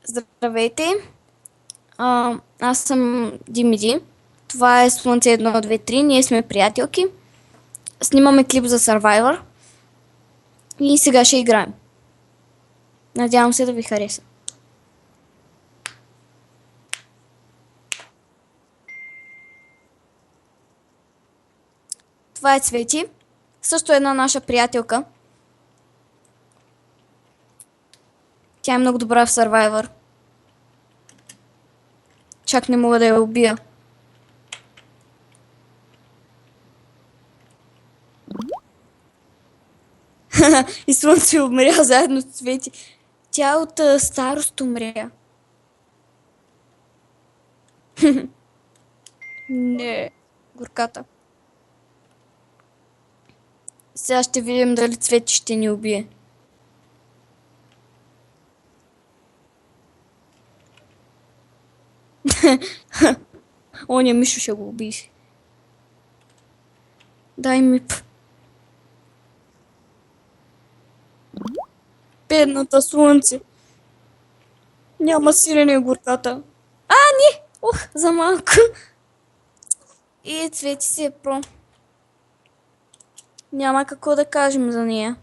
Здравейте, аз съм Димиди. Това е Слънце 1, 2, 3. Ние сме приятелки. Снимаме клип за Survivor и сега ще играем. Надявам се да ви хареса. Това е Цвети. Също една наша приятелка. Тя е много добра в Survivor. Чак не мога да я убия. И Слънце умря заедно с Цвети. Тя от старост умря. Не, горката. Сега ще видим дали Цвети ще ни убие. Оня Мишо ще го убие. Дай ми бедната Слънце. Няма сирене горката. Не! Ух, за малко. И Цвети си е про. Няма какво да кажем за нея.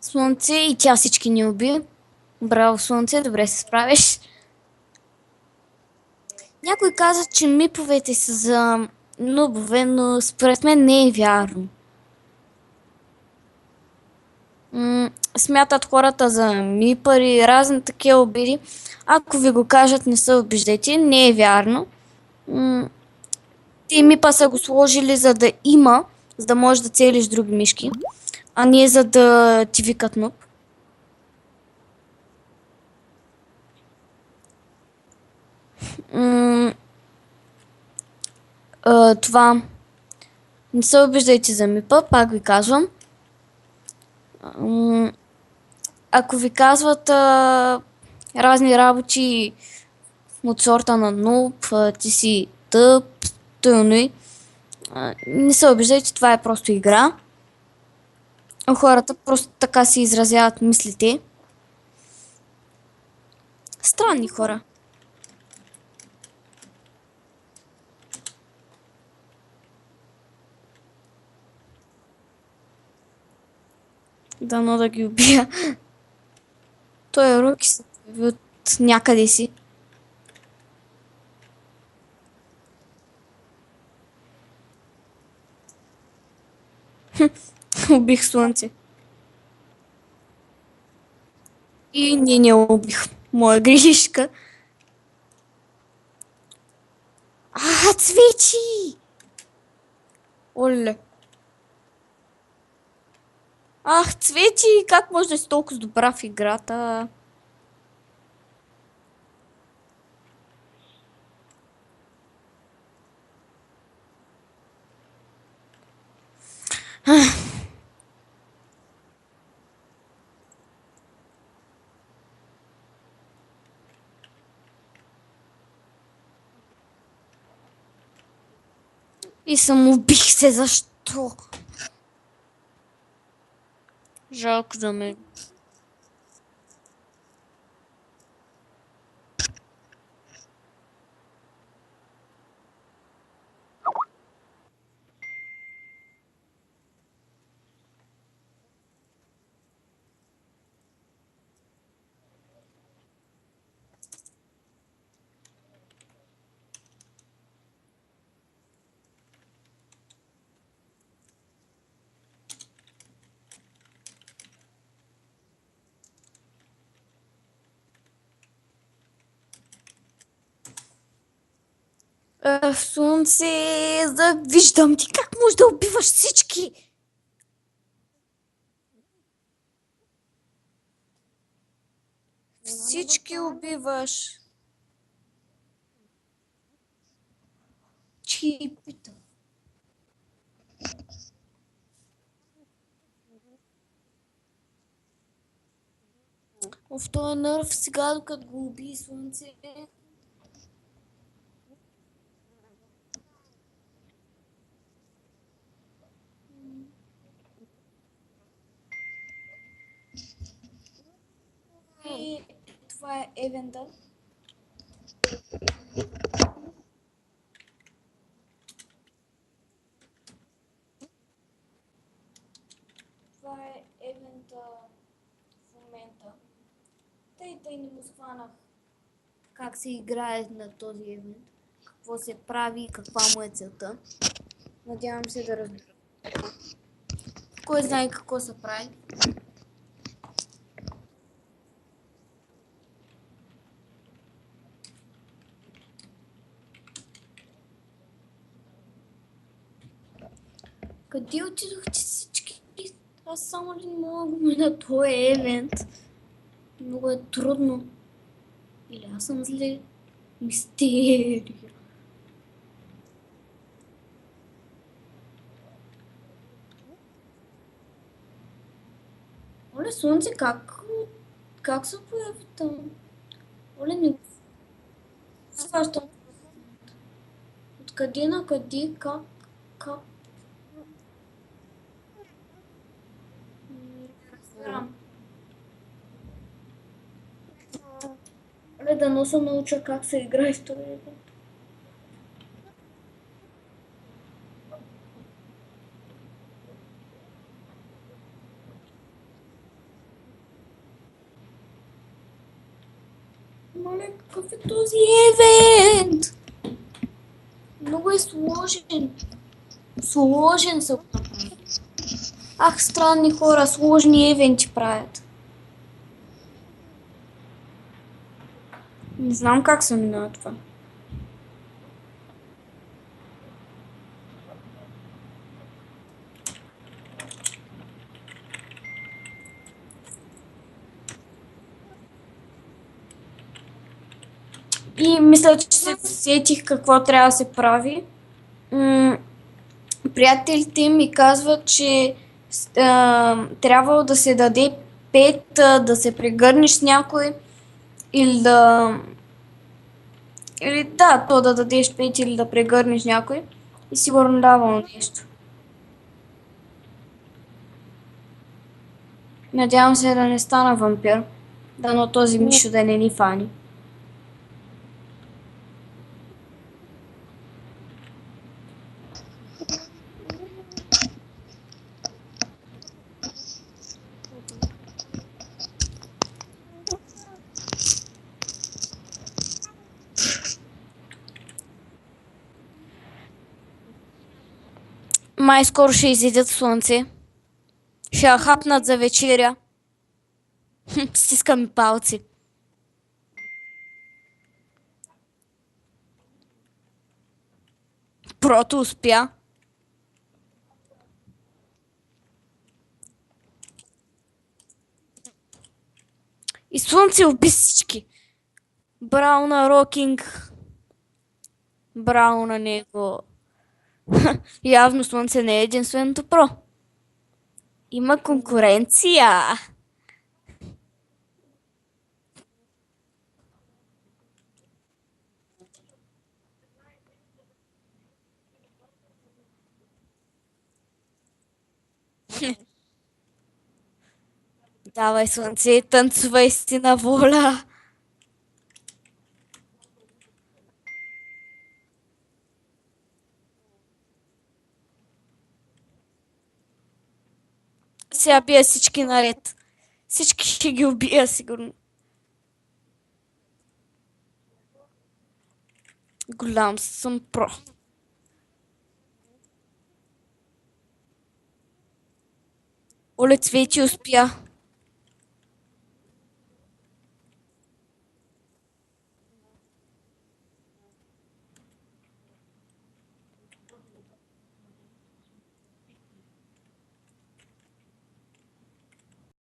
Слънце и тя всички ни уби. Браво, Слънце, добре се справиш. Някой каза, че миповете са за нубове, но според мен не е вярно. Смятат хората за мипари и разни такива обиди. Ако ви го кажат, не се обиждайте, не е вярно. Те мипа са го сложили за да можеш да целиш други мишки, а не за да ти викат нуб. Това. Не се обиждайте за мипа, пак ви казвам. Ако ви казват разни работи от сорта на нуб, ти си тъп, тъй, не се обиждайте, това е просто игра. Хората просто така си изразяват мислите. Странни хора. Дано да ги убия. Той е руки се появи от някъде си. Убих Слънце. И не убих. Моя грешка. Цвети! Оле. Цвети, как може да си толкова добра в играта? И самоубих се, защо? Жалко за мен. Слънце, да виждам ти как можеш да убиваш всички. всички убиваш. Чипито. В този нърв сега, докато го уби слънце. И това е евента. Това е евента в момента. Тъй не му схванах как се играе на този евент, какво се прави и каква му е целта. Надявам се да разбера. Кой знае какво се прави? Къде отидохте всички? Аз само ли не мога да го мина този евент? Много е трудно. Или аз съм зле? Мистерия. Оле, слънце, как се появи там? Оле, не го схващам. Откъде на къде? Как? Разбирам. Оле, да носа науча как се играе с този евент. Мале, какъв е този евент? Много е сложен. Сложен са го направили. Ах, странни хора, сложни евенти правят. Не знам как се минава това. И мисля, че се сетих какво трябва да се прави. Приятелите ми казват, че трябвало да се даде 5, да се прегърнеш с някой или то да дадеш 5 или да прегърнеш някой и сигурно давало нещо. Надявам се да не стана вампир, дано този Мишо да не ни фани. Май скоро ще изядат слънце. Ще я хапнат за вечеря. Стискам палци. Прото успя. И слънце уби всички. Браво на Рокинг. Браво на него. Явно слънце не е единственото про. Има конкуренция. Давай, слънце, танцувай си на воля. Сега бия всички наред. Всички ще ги убия, сигурно. Голям съм про. Оле, Цвети успя.